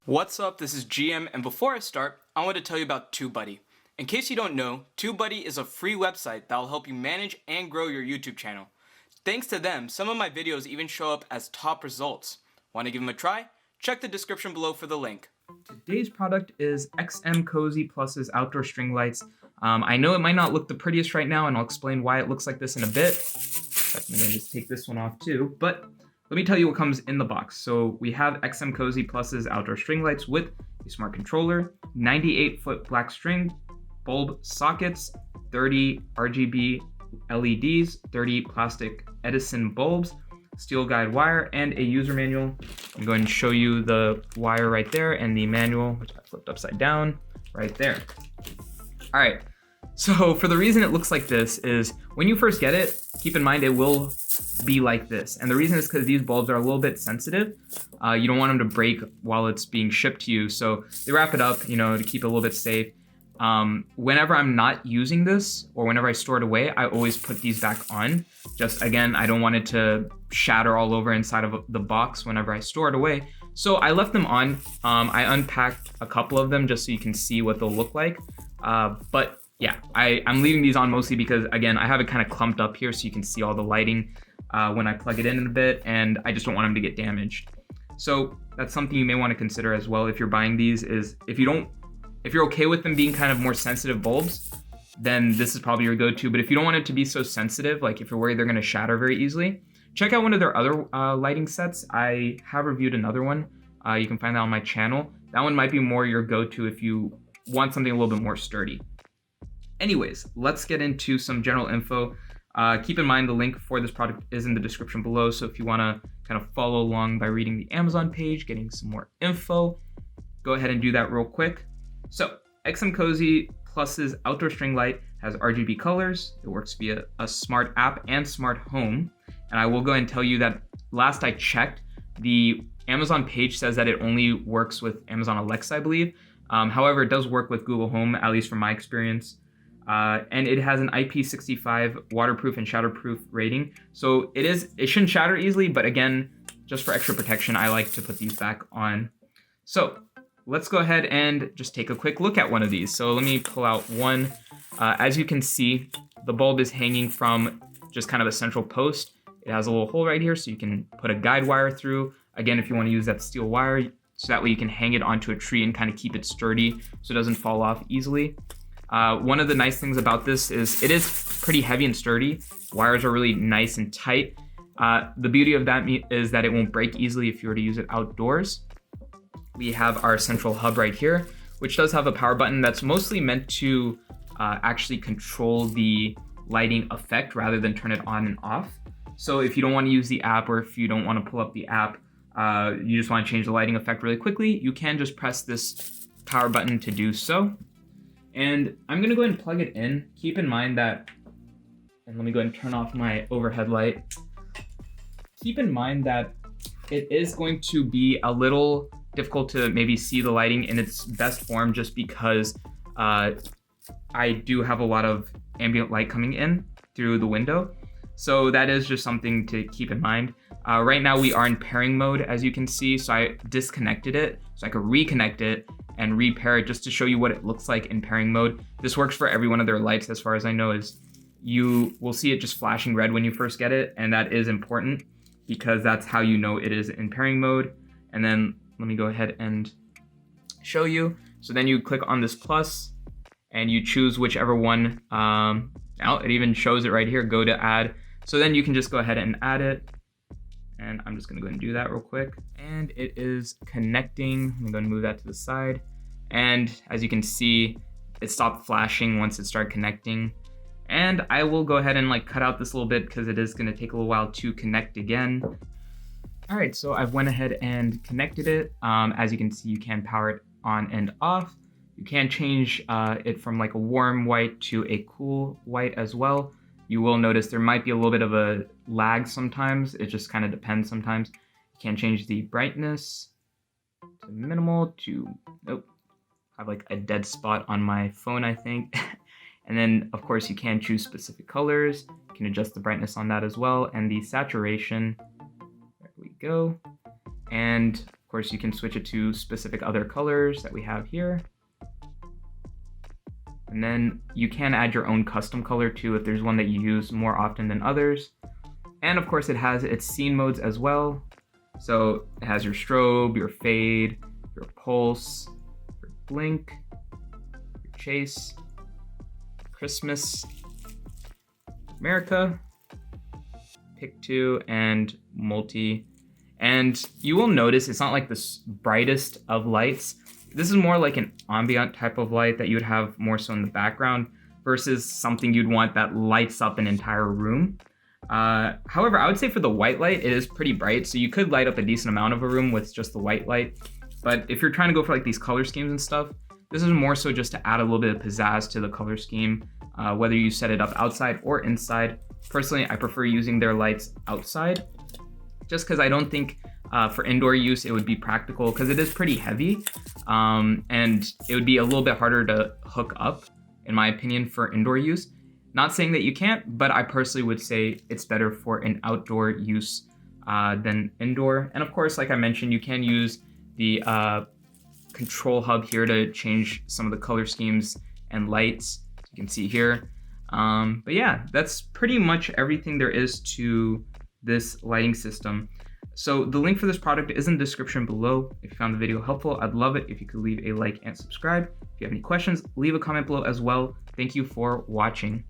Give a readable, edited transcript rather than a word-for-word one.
What's up, this is GM, and before I start, I want to tell you about TubeBuddy. In case you don't know, TubeBuddy is a free website that will help you manage and grow your YouTube channel. Thanks to them, some of my videos even show up as top results. Want to give them a try? Check the description below for the link. Today's product is XMCOSY Plus's outdoor string lights. I know it might not look the prettiest right now, and I'll explain why it looks like this in a bit. I'm going to just take this one off too, but let me tell you what comes in the box. So we have XMCOSY Plus's outdoor string lights with a smart controller, 98-foot black string, bulb sockets, 30 RGB LEDs, 30 plastic Edison bulbs, steel guide wire, and a user manual. I'm going to show you the wire right there and the manual, which I flipped upside down, right there. All right, so for the reason it looks like this is when you first get it, keep in mind it will be like this. And the reason is because these bulbs are a little bit sensitive. You don't want them to break while it's being shipped to you. So they wrap it up, to keep it a little bit safe. Whenever I'm not using this or whenever I store it away, I always put these back on. Just again, I don't want it to shatter all over inside of the box whenever I store it away. So I left them on. I unpacked a couple of them just so you can see what they'll look like. But yeah, I'm leaving these on mostly because again, I have it kind of clumped up here so you can see all the lighting when I plug it in a bit, and I just don't want them to get damaged. So that's something you may want to consider as well if you're buying these, is if you're okay with them being kind of more sensitive bulbs, then this is probably your go-to. But if you don't want it to be so sensitive, like if you're worried they're going to shatter very easily, check out one of their other lighting sets. I have reviewed another one. You can find that on my channel. That one might be more your go-to if you want something a little bit more sturdy. Anyways, let's get into some general info. Keep in mind the link for this product is in the description below, so if you want to kind of follow along by reading the Amazon page, getting some more info, go ahead and do that real quick. So, XMCOSY Plus's outdoor string light has RGB colors. It works via a smart app and smart home. And I will go ahead and tell you that last I checked, the Amazon page says that it only works with Amazon Alexa, I believe. However, it does work with Google Home, at least from my experience. And it has an IP65 waterproof and shatterproof rating. So it shouldn't shatter easily, but again, just for extra protection, I like to put these back on. So let's go ahead and just take a quick look at one of these. So let me pull out one. As you can see, the bulb is hanging from just kind of a central post. It has a little hole right here, so you can put a guide wire through. Again, if you want to use that steel wire, so that way you can hang it onto a tree and kind of keep it sturdy so it doesn't fall off easily. One of the nice things about this is it is pretty heavy and sturdy. Wires are really nice and tight. The beauty of that is that it won't break easily if you were to use it outdoors. We have our central hub right here, which does have a power button that's mostly meant to actually control the lighting effect rather than turn it on and off. So if you don't want to use the app, or if you don't want to pull up the app, you just want to change the lighting effect really quickly, you can just press this power button to do so. And I'm going to go ahead and plug it in. Keep in mind that, and let me go ahead and turn off my overhead light. Keep in mind that it is going to be a little difficult to maybe see the lighting in its best form just because I do have a lot of ambient light coming in through the window. So that is just something to keep in mind. Right now we are in pairing mode, as you can see, so I disconnected it so I could reconnect it and repair it just to show you what it looks like in pairing mode. This works for every one of their lights as far as I know, is you will see it just flashing red when you first get it, and that is important because that's how you know it is in pairing mode. And then let me go ahead and show you. So then you click on this plus and you choose whichever one. Now it even shows it right here, go to add. So then you can just go ahead and add it. And I'm just gonna go ahead and do that real quick. And it is connecting. Let me go and move that to the side. And as you can see, it stopped flashing once it started connecting. And I will go ahead and cut out this little bit because it is gonna take a little while to connect again. All right, so I've went ahead and connected it. As you can see, you can power it on and off. You can change it from a warm white to a cool white as well. You will notice there might be a little bit of a lag sometimes. It just kind of depends sometimes. You can change the brightness to minimal to, nope, I have a dead spot on my phone, I think. And then of course you can choose specific colors. You can adjust the brightness on that as well, and the saturation. There we go. And of course you can switch it to specific other colors that we have here. And then you can add your own custom color too if there's one that you use more often than others. And of course it has its scene modes as well. So it has your strobe, your fade, your pulse, your blink, your chase, Christmas, America, pick two, and multi. And you will notice it's not like the brightest of lights. This is more like an ambient type of light that you would have more so in the background versus something you'd want that lights up an entire room. However, I would say for the white light, it is pretty bright, so you could light up a decent amount of a room with just the white light. But if you're trying to go for like these color schemes and stuff, this is more so just to add a little bit of pizzazz to the color scheme, whether you set it up outside or inside. Personally, I prefer using their lights outside, just because I don't think for indoor use it would be practical, because it is pretty heavy, and it would be a little bit harder to hook up, in my opinion, for indoor use. Not saying that you can't, but I personally would say it's better for an outdoor use than indoor. And of course, like I mentioned, you can use the control hub here to change some of the color schemes and lights. You can see here. But yeah, that's pretty much everything there is to this lighting system. So the link for this product is in the description below. If you found the video helpful, I'd love it if you could leave a like and subscribe. If you have any questions, leave a comment below as well. Thank you for watching.